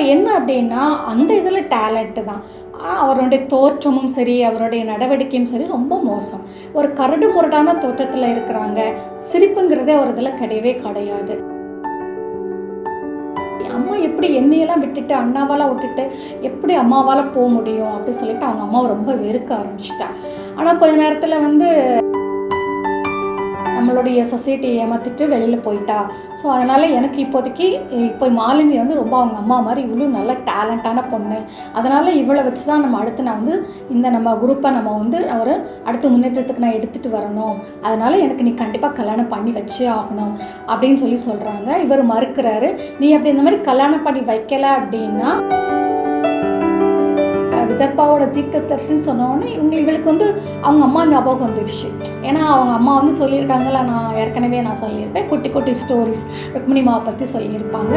அவர் என்ன அப்படின்னா அந்த இதில் டேலண்ட்டு தான். அவருடைய தோற்றமும் சரி, அவருடைய நடவடிக்கையும் சரி ரொம்ப மோசம். ஒரு கரடு முரடான தோற்றத்தில் இருக்கிறாங்க. சிரிப்புங்கிறதே அவர் இதில் கிடையவே கிடையாது. அம்மா எப்படி என்னையெல்லாம் விட்டுட்டு அண்ணாவெல்லாம் விட்டுட்டு எப்படி அம்மாவால் போக முடியும் அப்படி சொல்லிட்டு அவங்க அம்மாவை ரொம்ப வெறுக்க ஆரம்பிச்சிட்டா. ஆனால் கொஞ்ச நேரத்தில் வந்து நம்மளுடைய சொசைட்டியை ஏமாற்றிட்டு வெளியில் போயிட்டா. ஸோ அதனால் எனக்கு இப்போதைக்கு இப்போ மாலினி வந்து ரொம்ப அவங்க அம்மா மாதிரி இவ்வளோ நல்ல டேலண்டான பொண்ணு. அதனால் இவளை வச்சு தான் நம்ம அடுத்து நான் வந்து இந்த நம்ம குரூப்பை நம்ம வந்து ஒரு அடுத்த முன்னேற்றத்துக்கு நான் எடுத்துகிட்டு வரணும். அதனால் எனக்கு நீ கண்டிப்பாக கல்யாணம் பண்ணி வச்சே ஆகணும் அப்படின்னு சொல்கிறாங்க. இவர் மறுக்கிறாரு. நீ அப்படி இந்த மாதிரி கல்யாணம் பண்ணி வைக்கலை அப்படின்னா விதர்பாவோட தீர்க்கதரிசின்னு சொன்னோடனே இவளுக்கு வந்து அவங்க அம்மா ஞாபகம் வந்துடுச்சு. ஏன்னா அவங்க அம்மா வந்து சொல்லியிருக்காங்களா, நான் ஏற்கனவே சொல்லியிருப்பேன், குட்டி குட்டி ஸ்டோரிஸ் ருக்மிணி மாவை பற்றி சொல்லியிருப்பாங்க.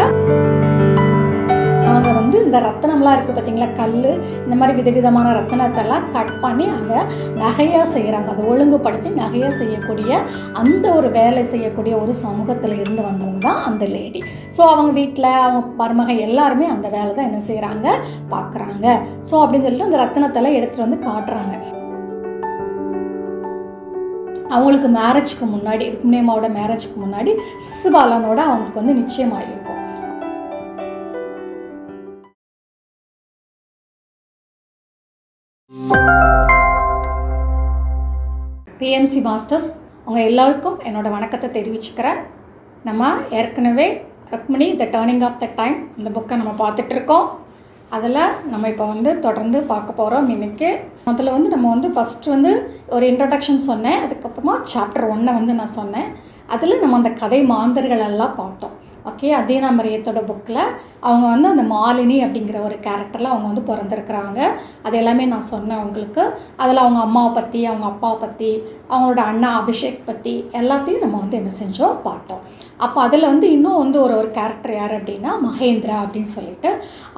அவங்க வந்து இந்த ரத்தனம்லாம் இருக்குது பார்த்தீங்களா, கல், இந்த மாதிரி விதவிதமான ரத்தனத்தெல்லாம் கட் பண்ணி அதை நகையாக செய்கிறாங்க. அதை ஒழுங்குபடுத்தி நகையாக செய்யக்கூடிய அந்த ஒரு வேலை செய்யக்கூடிய ஒரு சமூகத்தில் இருந்து வந்தவங்க தான் அந்த லேடி. ஸோ அவங்க வீட்டில் அவங்க மருமக எல்லாருமே அந்த வேலை தான் என்ன செய்கிறாங்க, பார்க்குறாங்க. ஸோ அப்படின்னு சொல்லிட்டு அந்த ரத்தனத்தெல்லாம் எடுத்துகிட்டு வந்து காட்டுறாங்க. அவங்களுக்கு மேரேஜ்க்கு முன்னாடி, ருக்மிணி அம்மாவோட மேரேஜ்க்கு முன்னாடி சிசுபாலனோட அவங்களுக்கு வந்து நிச்சயமாகிருக்கும். பிஎம்சி மாஸ்டர்ஸ் அவங்க எல்லாருக்கும் என்னோட வணக்கத்தை தெரிவிச்சுக்கிறேன். நம்ம ஏற்கனவே ருக்மிணி த டர்னிங் ஆஃப் த டைம் இந்த புக்கை நம்ம பார்த்துட்ருக்கோம். அதில் நம்ம இப்போ வந்து தொடர்ந்து பார்க்க போகிறோம். இன்றைக்கி முதல்ல வந்து நம்ம வந்து ஃபஸ்ட்டு வந்து ஒரு இன்ட்ரடக்ஷன் சொன்னேன். அதுக்கப்புறமா சாப்டர் 1 வந்து நான் சொன்னேன். அதில் நம்ம அந்த கதை மாந்தர்கள் எல்லாம் பார்த்தோம். ஓகே, அதீனா மரியத்தோட புக்கில் அவங்க வந்து அந்த மாலினி அப்படிங்கிற ஒரு கேரக்டரில் அவங்க வந்து பிறந்திருக்கிறாங்க. அது எல்லாமே நான் சொன்னேன் உங்களுக்கு. அதில் அவங்க அம்மாவை பற்றி, அவங்க அப்பாவை பற்றி, அவங்களோட அண்ணா அபிஷேக் பற்றி எல்லாத்தையும் நம்ம வந்து என்ன செஞ்சோம், பார்த்தோம். அப்போ அதில் வந்து இன்னும் வந்து ஒரு கேரக்டர் யார் அப்படின்னா மகேந்திரா அப்படின்னு சொல்லிட்டு.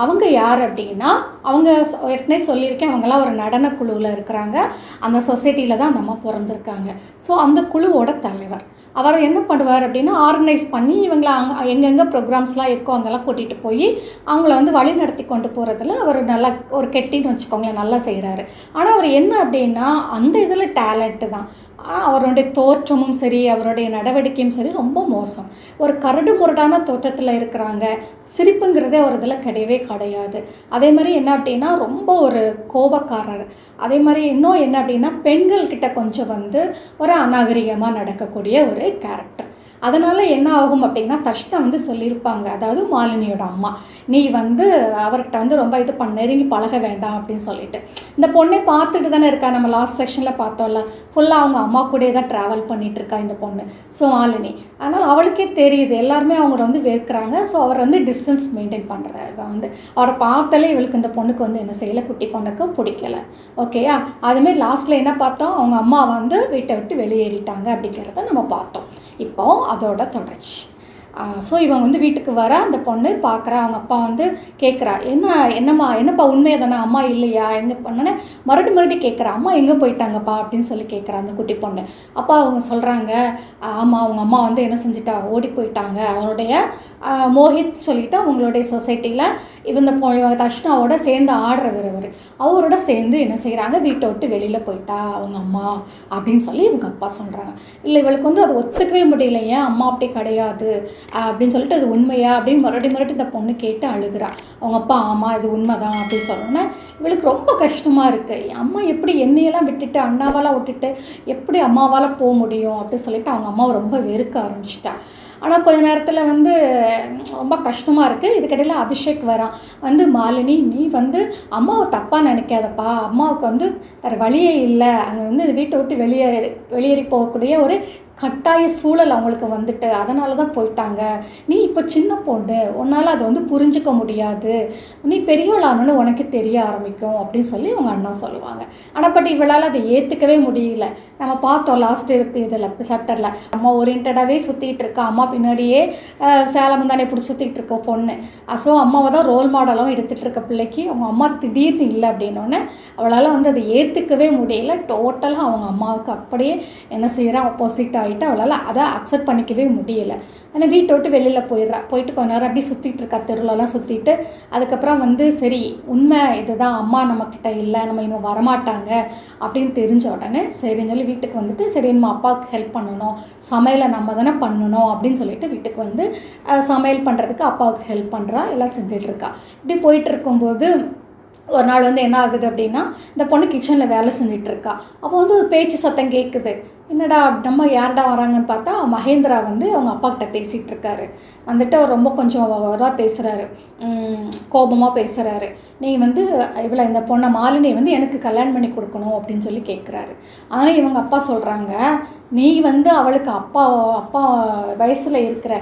அவங்க யார் அப்படின்னா, அவங்க ஏற்கனவே சொல்லியிருக்கேன், அவங்கெல்லாம் ஒரு நடன குழுவில் இருக்கிறாங்க. அந்த சொசைட்டியில் தான் நம்ம பிறந்திருக்காங்க. ஸோ அந்த குழுவோட தலைவர். அவர் என்ன பண்ணுவார் அப்படின்னா, ஆர்கனைஸ் பண்ணி இவங்களை எங்கெங்கே ப்ரோக்ராம்ஸ்லாம் இருக்கோ அங்கெல்லாம் கூட்டிகிட்டு போய் அவங்கள வந்து வழி நடத்தி கொண்டு போகிறதுல அவர் நல்லா ஒரு கெட்டின்னு வச்சுக்கோங்களேன், நல்லா செய்கிறாரு. ஆனால் அவர் என்ன அப்படின்னா அந்த இதில் டேலண்ட்டு தான். அவருடைய தோற்றமும் சரி, அவருடைய நடவடிக்கையும் சரி ரொம்ப மோசம். ஒரு கரடு முரடான தோற்றத்தில் இருக்கிறாங்க. சிரிப்புங்கிறதே அவர் இதில் கிடையவே கிடையாது. அதே மாதிரி என்ன அப்படின்னா ரொம்ப ஒரு கோபக்காரர். அதே மாதிரி இன்னும் என்ன அப்படின்னா பெண்கள்கிட்ட கொஞ்சம் வந்து ஒரு அநாகரிகமாக நடக்கக்கூடிய ஒரு கேரக்டர். அதனால் என்ன ஆகும் அப்படின்னா, தர்ஷனா வந்து சொல்லியிருப்பாங்க, அதாவது மாலினியோட அம்மா, நீ வந்து அவர்கிட்ட வந்து ரொம்ப இது நெருங்கி பழக வேண்டாம் அப்படின்னு சொல்லிட்டு. இந்த பொண்ணை பார்த்துட்டு தானே இருக்கா, நம்ம லாஸ்ட் செக்ஷனில் பார்த்தோம்ல, ஃபுல்லாக அவங்க அம்மா கூடயே தான் ட்ராவல் பண்ணிகிட்ருக்கா இந்த பொண்ணு. ஸோ மாலினி, அதனால் அவளுக்கே தெரியுது எல்லாருமே அவங்கள வந்து வெறுக்கிறாங்க. ஸோ அவர் வந்து டிஸ்டன்ஸ் மெயின்டைன் பண்ணுறாரு. வந்து அவரை பார்த்தாலே இவளுக்கு இந்த பொண்ணுக்கு வந்து என்ன செய்யலை, குட்டி பொண்ணுக்கு பிடிக்கலை. ஓகேயா, அதுமாரி லாஸ்ட்டில் என்ன பார்த்தோம், அவங்க அம்மா வந்து வீட்டை விட்டு வெளியேறிட்டாங்க அப்படிங்கிறத நம்ம பார்த்தோம். இப்போது அதோட தொடர்ச்சி. ஸோ இவங்க வந்து வீட்டுக்கு வர அந்த பொண்ணு பார்க்குறா. அவங்க அப்பா வந்து கேட்குறா, என்னப்பா உண்மையை தானே, அம்மா இல்லையா, எங்கே பண்ணனே மறுபடி கேட்குறா, அம்மா எங்கே போயிட்டாங்கப்பா அப்படின்னு சொல்லி கேட்குறா அந்த குட்டி பொண்ணு. அப்பா அவங்க சொல்கிறாங்க, ஆமாம் அவங்க அம்மா வந்து என்ன செஞ்சுட்டா, ஓடி போயிட்டாங்க. அவனுடைய மோஹித் சொல்லிவிட்டு அவங்களுடைய சொசைட்டியில் இவங்க தர்ஷனாவோட சேர்ந்து ஆடுறவர், அவரோட சேர்ந்து என்ன செய்கிறாங்க, வீட்டை விட்டு வெளியில் போயிட்டா அவங்க அம்மா அப்படின்னு சொல்லி இவங்க அப்பா சொல்கிறாங்க. இல்லை இவளுக்கு வந்து அது ஒத்துக்கவே முடியல, ஏன் அம்மா அப்படி கிடையாது அப்படின்னு சொல்லிட்டு, அது உண்மையா அப்படின்னு மறுபடி இந்த பொண்ணு கேட்டு அழுகிறா. அவங்க அப்பா ஆமாம் இது உண்மை தான் அப்படின்னு சொன்னோன்னே இவளுக்கு ரொம்ப கஷ்டமாக இருக்குது. அம்மா எப்படி என்னையெல்லாம் விட்டுட்டு அண்ணாவெல்லாம் விட்டுட்டு எப்படி அம்மாவால் போக முடியும் அப்படின்னு சொல்லிட்டு அவங்க அம்மாவை ரொம்ப வெறுக்க ஆரம்பிச்சிட்டா. ஆனால் கொஞ்ச நேரத்தில் வந்து ரொம்ப கஷ்டமாக இருக்குது. இதுக்கிடையில் அபிஷேக் வரான். வந்து மாலினி, நீ வந்து அம்மாவை தப்பாக நினைக்காதப்பா, அம்மாவுக்கு வந்து வேறு வழியே இல்லை, அங்கே வந்து வீட்டை விட்டு வெளியேறி போகக்கூடிய ஒரு கட்டாய சூழல் அவங்களுக்கு வந்துட்டு, அதனால தான் போயிட்டாங்க. நீ இப்போ சின்ன பொண்ணு, உன்னால் அதை வந்து புரிஞ்சிக்க முடியாது, நீ பெரியவளானு உனக்கு தெரிய ஆரம்பிக்கும் அப்படின்னு சொல்லி அவங்க அண்ணா சொல்லுவாங்க. ஆனால் பட் இவளால் அதை ஏற்றுக்கவே முடியல. நம்ம பார்த்தோம் லாஸ்ட்டு இதில் சாப்டரில், அம்மா ஓரியன்டாகவே சுற்றிட்டு இருக்கா, அம்மா பின்னாடியே சேலம் தானே இப்படி சுற்றிட்டு இருக்க பொண்ணு. ஸோ அம்மாவை தான் ரோல் மாடலாகவும் எடுத்துகிட்டு இருக்க பிள்ளைக்கு அவங்க அம்மா திடீர்னு இல்லை அப்படின்னோடனே அவளால் வந்து அதை ஏற்றுக்கவே முடியல. டோட்டலாக அவங்க அம்மாவுக்கு அப்படியே என்ன செய்கிறா, ஆப்போசிட் ஆகிட்டு அவளால் அதை அக்செப்ட் பண்ணிக்கவே முடியலை. ஆனால் வீட்டை விட்டு வெளியில் போயிடுறா. போயிட்டு கொஞ்ச நேரம் அப்படியே சுற்றிட்டு இருக்கா, தெருலலாம் சுற்றிட்டு. அதுக்கப்புறம் சரி உண்மை இதுதான், அம்மா நம்மக்கிட்ட இல்லை, நம்ம இன்னும் வரமாட்டாங்க அப்படின்னு தெரிஞ்ச உடனே சரின்னு சொல்லி வீட்டுக்கு வந்துட்டு சரி நம்ம அப்பாவுக்கு ஹெல்ப் பண்ணணும், சமையலை நம்ம தானே பண்ணணும் அப்படின்னு சொல்லிட்டு வீட்டுக்கு சமையல் பண்ணுறதுக்கு அப்பாவுக்கு ஹெல்ப் பண்ணுறா, எல்லாம் செஞ்சிட்ருக்கா. இப்படி போயிட்டு இருக்கும்போது ஒரு நாள் என்ன ஆகுது அப்படின்னா, இந்த பொண்ணு கிச்சனில் வேலை செஞ்சிட்ருக்கா. அப்போ ஒரு பேச்சு சத்தம் கேட்குது. என்னடா நம்ம யார்டா வராங்கன்னு பார்த்தா மகேந்திரா அவங்க அப்பாக்கிட்ட பேசிகிட்டு இருக்காரு. அவர் ரொம்ப கொஞ்சம் இதாக பேசுகிறாரு, கோபமாக பேசுகிறாரு. நீ இவளை இந்த பொண்ணை மாலினியை எனக்கு கல்யாணம் பண்ணி கொடுக்கணும் அப்படின்னு சொல்லி கேட்குறாரு. ஆனால் இவங்க அப்பா சொல்கிறாங்க, நீ அவளுக்கு அப்பா வயசில் இருக்கிற,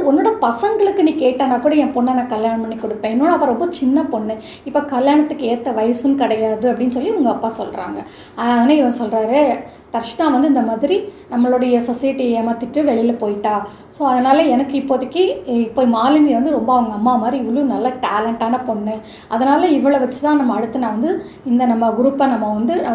உன்னோட பசங்களுக்கு நீ கேட்டானா கூட என் பொண்ணை நான் கல்யாணம் பண்ணி கொடுப்பேன், இன்னொன்று அவள் ரொம்ப சின்ன பொண்ணு, இப்போ கல்யாணத்துக்கு ஏற்ற வயசும் கிடையாது அப்படின்னு சொல்லி உங்கள் அப்பா சொல்கிறாங்க. ஆனால் இவன் சொல்கிறாரு, தர்ஷனா இந்த மாதிரி நம்மளுடைய சொசைட்டியை ஏமாற்றிட்டு வெளியில் போயிட்டா. ஸோ அதனால் எனக்கு இப்போ மாலினி ரொம்ப அவங்க அம்மா மாதிரி இவ்வளோ நல்ல டேலண்டான பொண்ணு, அதனால் இவளை வச்சு தான் நம்ம அடுத்து நான் இந்த நம்ம குரூப்பை நம்ம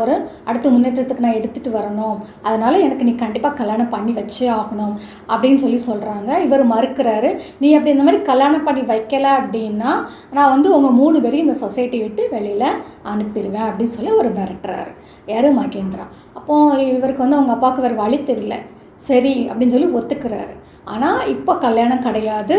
ஒரு அடுத்த முன்னேற்றத்துக்கு நான் எடுத்துகிட்டு வரணும், அதனால் எனக்கு நீ கண்டிப்பாக கல்யாணம் பண்ணி வச்சே ஆகணும் அப்படின்னு சொல்கிறாங்க. இவர் மறுக்கிறாரு. நீ அப்படி இந்த மாதிரி கல்யாணம் பண்ணி வைக்கலை அப்படின்னா நான் உங்கள் 3 பேரையும் இந்த சொசைட்டி விட்டு வெளியில் அனுப்பிடுவேன் அப்படின்னு சொல்லி ஒரு மிரட்டுறாரு. யார்? மகேந்திரா. அப்போது இவருக்கு அவங்க அப்பாவுக்கு வேறு வழி தெரியல. சரி அப்படின்னு சொல்லி ஒத்துக்கிறாரு. ஆனால் இப்போ கல்யாணம் கிடையாது,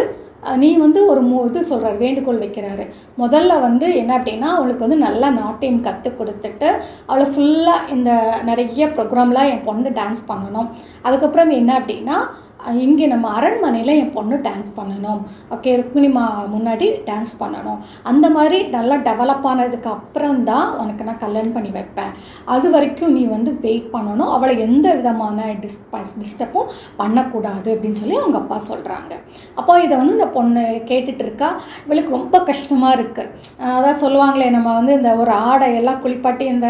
நீ ஒரு இது சொல்கிறார், வேண்டுகோள் வைக்கிறாரு. முதல்ல என்ன அப்படின்னா அவளுக்கு நல்லா நாட்டியம் கற்றுக் கொடுத்துட்டு அவளை ஃபுல்லாக இந்த நிறைய ப்ரோக்ராம்லாம் என் பொண்ணு டான்ஸ் பண்ணணும். அதுக்கப்புறம் என்ன அப்படின்னா இங்கே நம்ம அரண்மனையில் என் பொண்ணு டான்ஸ் பண்ணணும், ஓகே, ருக்மிணி முன்னாடி டான்ஸ் பண்ணணும். அந்த மாதிரி நல்லா டெவலப் ஆனதுக்கு அப்புறம் தான் உனக்கு நான் கல்யாணம் பண்ணி வைப்பேன். அது வரைக்கும் நீ வெயிட் பண்ணணும், அவளை எந்த விதமான டிஸ்டர்பும் பண்ணக்கூடாது அப்படின்னு சொல்லி அவங்க அப்பா சொல்கிறாங்க. அப்போ இதை இந்த பொண்ணு கேட்டுட்டு இருக்கா. இவளுக்கு ரொம்ப கஷ்டமாக இருக்குது. அதான் சொல்லுவாங்களே, நம்ம இந்த ஒரு ஆடையெல்லாம் குளிப்பாட்டி இந்த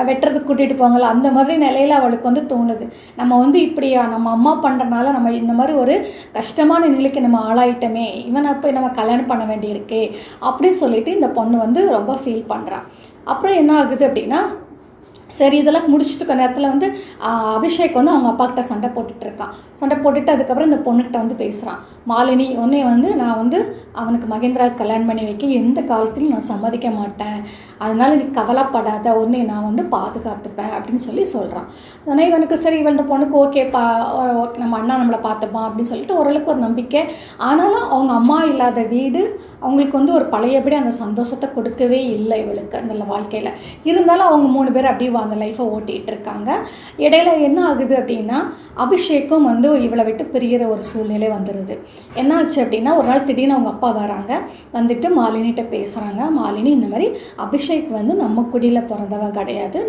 வெட்டுறதுக்கு கூட்டிகிட்டு போவாங்கள்ல, அந்த மாதிரி நிலையில் அவளுக்கு தோணுது. நம்ம இப்படியா நம்ம அம்மா பண்ணுறனால நம்ம இந்த மாதிரி ஒரு கஷ்டமான நிலைக்கு நம்ம ஆளாயிட்டோமே, இவனை போய் நம்ம கல்யாணம் பண்ண வேண்டியிருக்கே அப்படின்னு சொல்லிட்டு இந்த பொண்ணு ரொம்ப ஃபீல் பண்ணுறான். அப்புறம் என்ன ஆகுது அப்படின்னா, சரி இதெல்லாம் முடிச்சுட்டு கொஞ்ச நேரத்தில் அபிஷேக் அவங்க அப்பாக்கிட்ட சண்டை போட்டுட்ருக்கான். சண்டை போட்டுட்டு அதுக்கப்புறம் இந்த பொண்ணுக்கிட்ட பேசுகிறான். மாலினி உடனே நான் அவனுக்கு மகேந்திராவுக்கு கல்யாணம் பண்ணி வைக்க எந்த காலத்திலும் நான் சம்மதிக்க மாட்டேன், அதனால் நீ கவலைப்படாத, உடனே நான் பாதுகாத்துப்பேன் அப்படின்னு சொல்லி சொல்கிறான். ஆனால் இவனுக்கு சரி இந்த பொண்ணுக்கு ஓகேப்பா, நம்ம அண்ணா நம்மளை பார்த்துப்பான் அப்படின்னு சொல்லிட்டு ஓரளவுக்கு ஒரு நம்பிக்கை. ஆனாலும் அவங்க அம்மா இல்லாத வீடு அவங்களுக்கு ஒரு பழையபடி அந்த சந்தோஷத்தை கொடுக்கவே இல்லை இவளுக்கு அந்த வாழ்க்கையில். இருந்தாலும் அவங்க 3 பேர் அப்படியே அந்த லைஃப்பை ஓட்டிகிட்டு இருக்காங்க. இடையில என்ன ஆகுது அப்படின்னா அபிஷேக்கும் இவளை விட்டு பிரிகிற ஒரு சூழ்நிலை வந்துடுது. என்ன ஆச்சு அப்படின்னா ஒரு நாள் திடீர்னு அவங்க அப்பா வராங்க, வந்துட்டு மாலினிகிட்ட பேசுகிறாங்க. மாலினி இந்த மாதிரி அபிஷேக் நம்ம குடியில் பிறந்தவன் கிடையாது,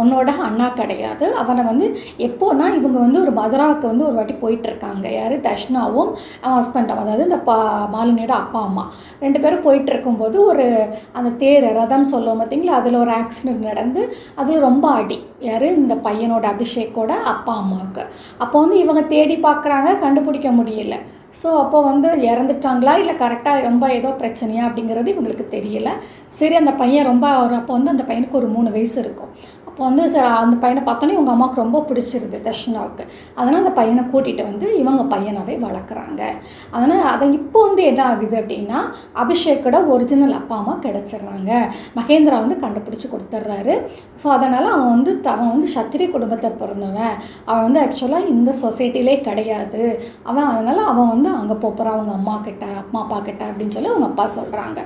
உன்னோட அண்ணா கிடையாது, அவனை எப்போனா இவங்க ஒரு மதுராவுக்கு ஒரு வாட்டி போயிட்டுருக்காங்க. யார்? தர்ஷனாவும் அவன் ஹஸ்பண்டும், அதாவது இந்த மாலினியோட அப்பா அம்மா 2 பேரும் போயிட்டு இருக்கும்போது அந்த தேர் ரதம் சொல்லுவோம் பார்த்தீங்களா, அதில் ஒரு ஆக்சிடென்ட் நடந்து அதில் ரொம்ப அடி. யார்? இந்த பையனோட அபிஷேக்கோட அப்பா அம்மாவுக்கு. அப்போ இவங்க தேடி பார்க்குறாங்க, கண்டுபிடிக்க முடியல. ஸோ அப்போ இறந்துட்டாங்களா இல்லை கரெக்டாக ரொம்ப ஏதோ பிரச்சனையா அப்படிங்கிறது இவங்களுக்கு தெரியல. சரி அந்த பையன் ரொம்ப அப்போ அந்த பையனுக்கு ஒரு 3 வயசு இருக்கும். அப்போ சரி அந்த பையனை பார்த்தோன்னே உங்கள் அம்மாவுக்கு ரொம்ப பிடிச்சிருது தர்ஷனாவுக்கு. அதனால் அந்த பையனை கூட்டிகிட்டு இவங்க பையனாகவே வளர்க்குறாங்க. அதனால் அதை இப்போ என்ன ஆகுது அப்படின்னா அபிஷேக்கோட ஒரிஜினல் அப்பா அம்மா கிடச்சிட்றாங்க. மகேந்திரா கண்டுபிடிச்சி கொடுத்துட்றாரு. ஸோ அதனால் அவன் சத்திரிய குடும்பத்தை பிறந்தவன், அவன் ஆக்சுவலாக இந்த சொசைட்டிலே கிடையாது, அதனால் அவன் அங்கே போகிறான் அவங்க அம்மா அப்பா கிட்ட அப்படின்னு சொல்லி அவங்க அப்பா சொல்கிறாங்க.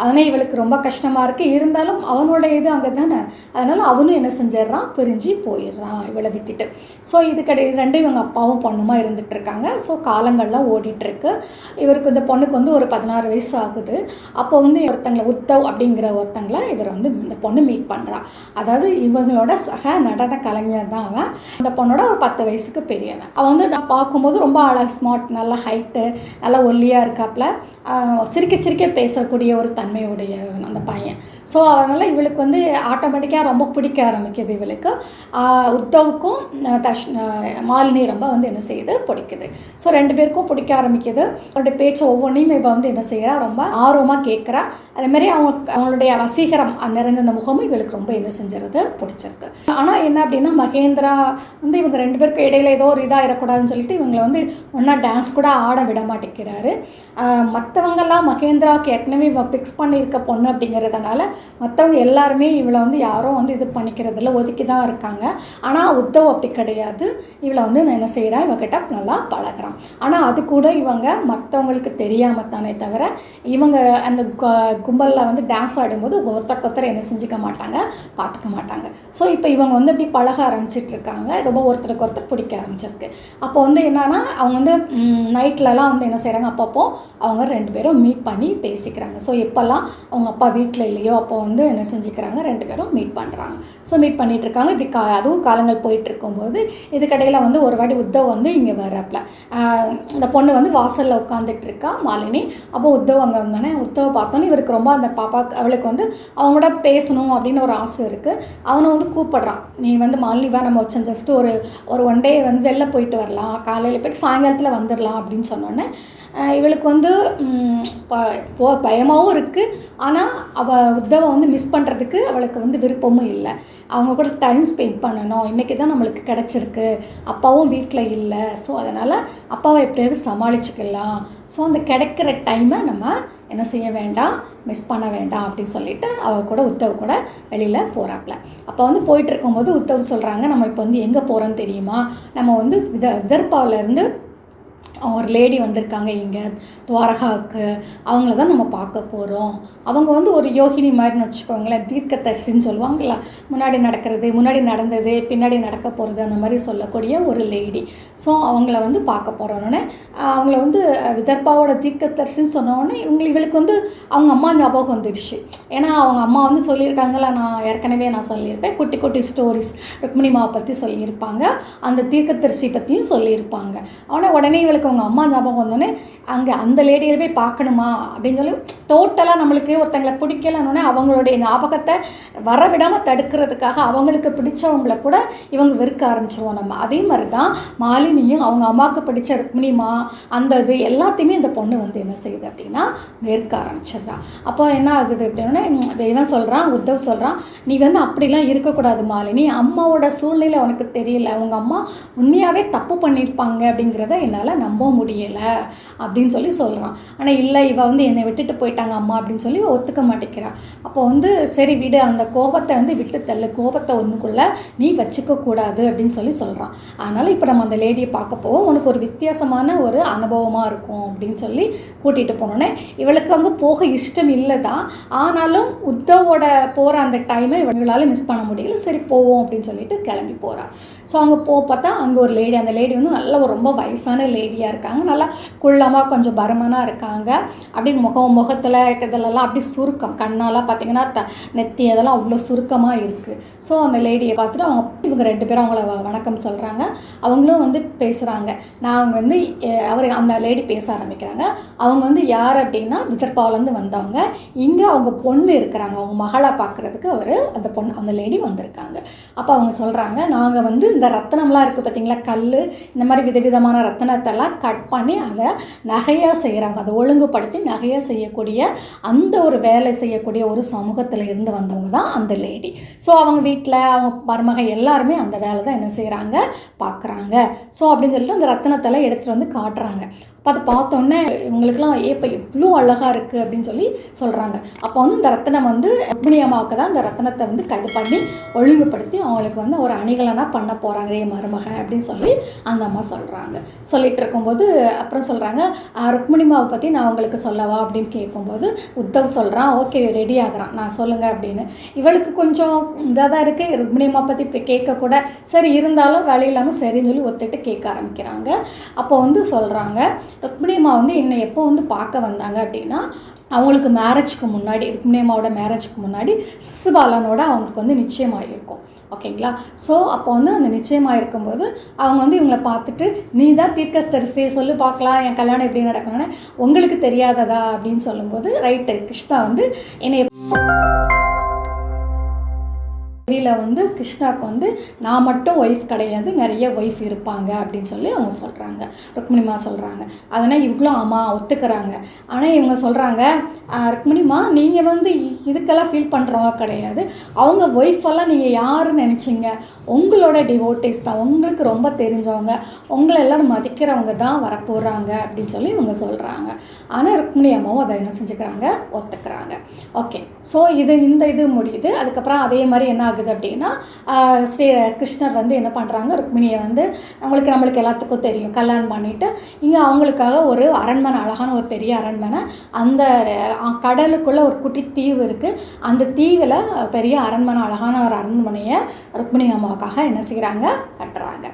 அதனால் இவளுக்கு ரொம்ப கஷ்டமாக இருக்குது. இருந்தாலும் அவனோட இது அங்கே தானே, அதனால் அவனும் என்ன செஞ்சிடறான், பிரிஞ்சு போயிடுறான் இவளை விட்டுட்டு. ஸோ இது ரெண்டும் இவங்க அப்பாவும் பொண்ணுமா இருந்துகிட்ருக்காங்க. ஸோ காலங்கள்லாம் ஓடிட்டுருக்கு. இவருக்கு இந்த பொண்ணுக்கு ஒரு 16 வயசு ஆகுது. அப்போ ஒருத்தங்களை உத்தவ் அப்படிங்கிற ஒருத்தங்களை இவர் இந்த பொண்ணு மீட் பண்ணுறா. அதாவது இவங்களோட சக நடன கலைஞர் தான் அவன். அந்த பொண்ணோட ஒரு 10 வயசுக்கு பெரியவன். அவன் நான் பார்க்கும்போது ரொம்ப அழகாக ஸ்மார்ட், நல்ல ஹைட்டு, நல்லா ஒல்லியாக இருக்காப்புல. சிரிக்க சிரிக்க பேசக்கூடிய ஒரு தன்மையுடைய அந்த பையன். ஸோ அதனால் இவளுக்கு வந்து ஆட்டோமேட்டிக்காக ரொம்ப பிடிக்க ஆரம்பிக்குது இவளுக்கு. உத்தவுக்கும் மாலினி ரொம்ப வந்து என்ன செய்யுது, பிடிக்குது. ஸோ 2 பேருக்கும் பிடிக்க ஆரம்பிக்குது. அவளுடைய பேச்சு ஒவ்வொன்றையும் இவள் வந்து என்ன செய்கிறா, ரொம்ப ஆர்வமாக கேட்குறா. அதேமாதிரி அவங்களுடைய வசீகரம் நிறைந்த அந்த முகமும் இவளுக்கு ரொம்ப என்ன செஞ்சிருது, பிடிச்சிருக்கு. ஆனால் என்ன அப்படின்னா, மகேந்திரா வந்து இவங்க 2 பேருக்கு இடையில ஏதோ ஒரு இதாகிடக்கூடாதுன்னு சொல்லிட்டு இவங்களை வந்து ஒன்றா டான்ஸ் கூட ஆட விட மாட்டேங்கிறாரு. மற்றவங்கெல்லாம் மகேந்திராவுக்கு ஏற்கனவே இவள் ஃபிக்ஸ் பண்ணியிருக்க பொண்ணு அப்படிங்கிறதுனால மற்றவங்க எல்லாருமே இவளை வந்து யாரும் வந்து இது பண்ணிக்கிறதில்ல, ஒதுக்கி தான் இருக்காங்க. ஆனால் உத்தவ் அப்படி கிடையாது. இவளை வந்து என்ன செய்கிறா, இவகிட்ட நல்லா பழகிறான். ஆனால் அது கூட இவங்க மற்றவங்களுக்கு தெரியாமல் தானே தவிர இவங்க அந்த கும்பலில் வந்து டான்ஸ் ஆடும்போது ஒருத்தர் என்ன செஞ்சுக்க மாட்டாங்க, பார்த்துக்க மாட்டாங்க. ஸோ இப்போ இவங்க வந்து இப்படி பழக ஆரம்பிச்சிட்ருக்காங்க. ரொம்ப ஒருத்தருக்கு ஒருத்தர் பிடிக்க ஆரம்பிச்சிருக்கு. அப்போ வந்து என்னன்னா, அவங்க வந்து நைட்லலாம் வந்து என்ன செய்கிறாங்க, அப்பப்போ அவங்க 2 பேரும் மீட் பண்ணி பேசிக்கிறாங்க. ஸோ எப்போல்லாம் அவங்க அப்பா வீட்டில் இல்லையோ அப்போ வந்து என்ன செஞ்சுக்கிறாங்க, 2 பேரும் மீட் பண்ணுறாங்க. ஸோ மீட் பண்ணிகிட்ருக்காங்க. இப்படி அதுவும் காலங்கள் போயிட்டுருக்கும்போது இதுக்கடையில் வந்து ஒரு வாட்டி உத்தவ் வந்து இங்கே வர்றாப்புல. இந்த பொண்ணு வந்து வாசலில் உட்காந்துட்ருக்கா மாலினி. அப்போ உத்தவ் அங்கே வந்தோடனே உத்தவை பார்த்தோன்னே இவருக்கு ரொம்ப அந்த பாப்பாவுக்கு அவளுக்கு வந்து அவங்களோட பேசணும் அப்படின்னு ஒரு ஆசை இருக்குது. அவனை வந்து கூப்பிட்றான், நீ வந்து மாலினி வா, நம்ம ஜஸ்ட்டு ஒரு 1 டே வந்து வெளில போயிட்டு வரலாம், காலையில் போய்ட்டு சாயங்காலத்தில் வந்துடலாம் அப்படின்னு சொன்னோன்னே இவளுக்கு வந்து பயமாகவும் இருக்குது. ஆனால் அவள் உத்தவை வந்து மிஸ் பண்ணுறதுக்கு அவளுக்கு வந்து விருப்பமும் இல்லை. அவங்க கூட டைம் ஸ்பெண்ட் பண்ணணும். இன்றைக்கி தான் நம்மளுக்கு கிடச்சிருக்கு, அப்பாவும் வீட்டில் இல்லை. ஸோ அதனால் அப்பாவை எப்படியாவது சமாளிச்சுக்கலாம். ஸோ அந்த கிடைக்கிற டைமை நம்ம என்ன செய்ய வேண்டாம், மிஸ் பண்ண வேண்டாம் அப்படின்னு சொல்லிட்டு அவர் கூட உத்தவ் கூட வெளியில் போகிறாப்புல. அப்போ வந்து போயிட்டு இருக்கும்போது உத்தவ் சொல்கிறாங்க, நம்ம இப்போ வந்து எங்கே போகிறோன்னு தெரியுமா, நம்ம வந்து விதர்பாவிலேருந்து ஒரு லேடி வந்திருக்காங்க இங்கே துவாரகாவுக்கு, அவங்கள தான் நம்ம பார்க்க போகிறோம். அவங்க வந்து ஒரு யோகினி மாதிரின்னு வச்சுக்கோங்களேன், தீர்க்கதரிசின்னு சொல்லுவாங்கள்ல, முன்னாடி நடக்கிறது, முன்னாடி நடந்தது, பின்னாடி நடக்க போகிறது, அந்த மாதிரி சொல்லக்கூடிய ஒரு லேடி. ஸோ அவங்கள வந்து பார்க்க போகிறோன்னே அவங்கள வந்து விதர்பாவோட தீர்க்கதரிசின்னு சொன்னோடனே இவளுக்கு வந்து அவங்க அம்மா ஞாபகம் வந்துடுச்சு. ஏன்னா அவங்க அம்மா வந்து சொல்லியிருக்காங்களா, நான் ஏற்கனவே சொல்லியிருப்பேன், குட்டி குட்டி ஸ்டோரிஸ் ருக்மிணி மாவை பற்றி சொல்லியிருப்பாங்க, அந்த தீர்க்கதரிசி பற்றியும் சொல்லியிருப்பாங்க. ஆனால் உடனே இவளுக்கு அவங்க அம்மா ஞாபகம் வந்தோடனே அங்கே அந்த லேடியை போய் பார்க்கணுமா அப்படின்னு சொல்லி டோட்டலாக நம்மளுக்கு ஒருத்தங்களை பிடிக்கலன்னொன்னே அவங்களுடைய ஞாபகத்தை வரவிடாமல் தடுக்கிறதுக்காக அவங்களுக்கு பிடிச்சவங்களை கூட இவங்க வெறுக்க ஆரம்பிச்சிருவோம் நம்ம. அதே மாதிரி தான் மாலினியும் அவங்க அம்மாவுக்கு பிடிச்ச ருக்மிணிமா அந்த இது எல்லாத்தையுமே இந்த பொண்ணு வந்து என்ன செய்யுது அப்படின்னா வெறுக்க ஆரம்பிச்சிடுறா. அப்போ என்ன ஆகுது அப்படின்னா, இவன் சொல்கிறான், உத்தவ் சொல்கிறான், நீ வந்து அப்படிலாம் இருக்கக்கூடாது மாலினி, அம்மாவோட சூழ்நிலை உனக்கு தெரியல, அவங்க அம்மா உண்மையாகவே தப்பு பண்ணியிருப்பாங்க அப்படிங்கிறத என்னால் நம்ப முடியலை அப்படின்னு சொல்லி சொல்கிறான். ஆனால் இல்லை, இவள் வந்து என்னை விட்டுட்டு போயிட்டாங்க அம்மா அப்படின்னு சொல்லி ஒத்துக்க மாட்டேங்கிறா. அப்போ வந்து சரி விடு, அந்த கோபத்தை வந்து விட்டு தள்ளு, கோபத்தை ஒன்றுக்குள்ளே நீ வச்சுக்கக்கூடாது அப்படின்னு சொல்லி சொல்கிறான். அதனால் இப்போ நம்ம அந்த லேடியை பார்க்க போவோம், உனக்கு ஒரு வித்தியாசமான ஒரு அனுபவமாக இருக்கும் அப்படின்னு சொல்லி கூட்டிகிட்டு போனோன்னே இவளுக்கு அங்கே போக இஷ்டம் இல்லை தான். ஆனாலும் உத்தவோட போகிற அந்த டைமை இவளால் மிஸ் பண்ண முடியல. சரி போவோம் அப்படின்னு சொல்லிட்டு கிளம்பி போகிறா. ஸோ அங்கே பார்த்தா அங்கே ஒரு லேடி, அந்த லேடி வந்து நல்ல ஒரு ரொம்ப வயசான லேடியாக இருக்காங்க, நல்லா குள்ளமாக கொஞ்சம் பருமனாக இருக்காங்க. அப்படின்னு முகத்தில் இதெல்லாம் அப்படி சுருக்கம், கண்ணாலாம் பார்த்திங்கன்னா நெத்தி அதெல்லாம் அவ்வளோ சுருக்கமாக இருக்குது. ஸோ அந்த லேடியை பார்த்துட்டு இவங்க 2 பேரும் அவங்கள வணக்கம் சொல்கிறாங்க. அவங்களும் வந்து பேசுகிறாங்க. நாங்கள் வந்து அந்த லேடி பேச ஆரம்பிக்கிறாங்க. அவங்க வந்து யார் அப்படின்னா விதர்பாவிலேருந்து வந்தவங்க, இங்கே அவங்க பொண்ணு இருக்கிறாங்க, அவங்க மகளை பார்க்குறதுக்கு அந்த லேடி வந்திருக்காங்க. அப்போ அவங்க சொல்கிறாங்க, நாங்கள் வந்து இந்த ரத்தனம்லாம் இருக்குது பார்த்திங்களா, கல், இந்த மாதிரி விதவிதமான ரத்தனத்தெல்லாம் கட் பண்ணி அதை நகையாக செய்கிறாங்க, அதை ஒழுங்குபடுத்தி நகையாக செய்யக்கூடிய அந்த ஒரு வேலை செய்யக்கூடிய ஒரு சமூகத்தில் இருந்து வந்தவங்க தான் அந்த லேடி. ஸோ அவங்க வீட்டில் அவங்க மருமக எல்லாருமே அந்த வேலை தான் என்ன செய்கிறாங்க, பார்க்குறாங்க. ஸோ அப்படின்னு சொல்லிட்டு அந்த ரத்தனத்தெல்லாம் எடுத்துகிட்டு வந்து காட்டுறாங்க. அதை பார்த்தோன்னே இவங்களுக்குலாம் இப்போ எவ்வளோ அழகாக இருக்குது அப்படின்னு சொல்லி சொல்கிறாங்க. அப்போ வந்து இந்த ரத்தனம் வந்து ருக்மிணி அம்மாவுக்கு தான் இந்த ரத்தனத்தை வந்து கைது பண்ணி ஒழுங்குபடுத்தி அவங்களுக்கு வந்து ஒரு அணிகலனா பண்ண போகிறாங்க என் மருமகன் அப்படின்னு சொல்லி அந்த அம்மா சொல்கிறாங்க. சொல்லிட்டு இருக்கும்போது அப்புறம் சொல்கிறாங்க, ருக்மிணி அம்மாவை பற்றி நான் உங்களுக்கு சொல்லவா அப்படின்னு கேட்கும்போது உத்தவ் சொல்கிறான், ஓகே ரெடி ஆகிறான், நான் சொல்லுங்கள் அப்படின்னு. இவளுக்கு கொஞ்சம் இதாக தான் இருக்குது, ருக்மிணி அம்மா பற்றி இப்போ கேட்கக்கூட, சரி இருந்தாலும் வேலை இல்லாமல் சரின்னு சொல்லி ஒத்துட்டு கேட்க ஆரம்பிக்கிறாங்க. அப்போ வந்து சொல்கிறாங்க, ருக்மிணி அம்மா வந்து என்னை எப்போ வந்து பார்க்க வந்தாங்க அப்படின்னா, அவங்களுக்கு மேரேஜ்க்கு முன்னாடி, ருக்மிணி அம்மாவோட மேரேஜ்க்கு முன்னாடி சிசுபாலனோட அவங்களுக்கு வந்து நிச்சயமாகிருக்கும். ஓகேங்களா? ஸோ அப்போ வந்து அந்த நிச்சயமாயிருக்கும்போது அவங்க வந்து இவங்கள பார்த்துட்டு, "நீ தான் தீர்க்கதரிசி, சொல்லு பார்க்கலாம் என் கல்யாணம் எப்படி நடக்கணும்னு." "உங்களுக்கு தெரியாததா?" அப்படின்னு சொல்லும்போது, ரைட்டு கிருஷ்ணா வந்து என்னைய வந்து கிருஷ்ணாவுக்கு வந்து நான் மட்டும் ஒய்ஃப் கிடையாது, நிறைய ஒய்ஃப் இருப்பாங்க அப்படின்னு சொல்லி அவங்க சொல்கிறாங்க. ருக்மிணிமா சொல்கிறாங்க. அதனால் இவங்களும் ஆமாம் ஒத்துக்கிறாங்க. ஆனால் இவங்க சொல்கிறாங்க, ருக்மிணிமா நீங்கள் வந்து இதுக்கெல்லாம் ஃபீல் பண்ணுறவங்க கிடையாது. அவங்க ஒய்ஃபெல்லாம் நீங்கள் யாருன்னு நினச்சிங்க? உங்களோட டிவோட்டிஸ் தான், உங்களுக்கு ரொம்ப தெரிஞ்சவங்க, உங்களை எல்லோரும் மதிக்கிறவங்க தான் வரப்போகிறாங்க அப்படின்னு சொல்லி இவங்க சொல்கிறாங்க. ஆனால் ருக்மிணி அம்மாவும் அதை என்ன செஞ்சுக்கிறாங்க, ஒத்துக்கிறாங்க. ஓகே, ஸோ இந்த இது முடியுது. அதுக்கப்புறம் அதே மாதிரி என்ன ஆகுது அப்படின்னா, ஸ்ரீ கிருஷ்ணர் வந்து என்ன பண்ணுறாங்க, ருக்மிணியை வந்து நம்மளுக்கு எல்லாத்துக்கும் தெரியும், கல்யாணம் பண்ணிவிட்டு இங்கே அவங்களுக்காக ஒரு அரண்மனை, அழகான ஒரு பெரிய அரண்மனை, அந்த கடலுக்குள்ளே ஒரு குட்டி தீவு இருக்குது. அந்த தீவில் பெரிய அரண்மனை, அழகான ஒரு அரண்மனையை ருக்மிணி அம்மாவுக்காக என்ன செய்கிறாங்க, கட்டுறாங்க.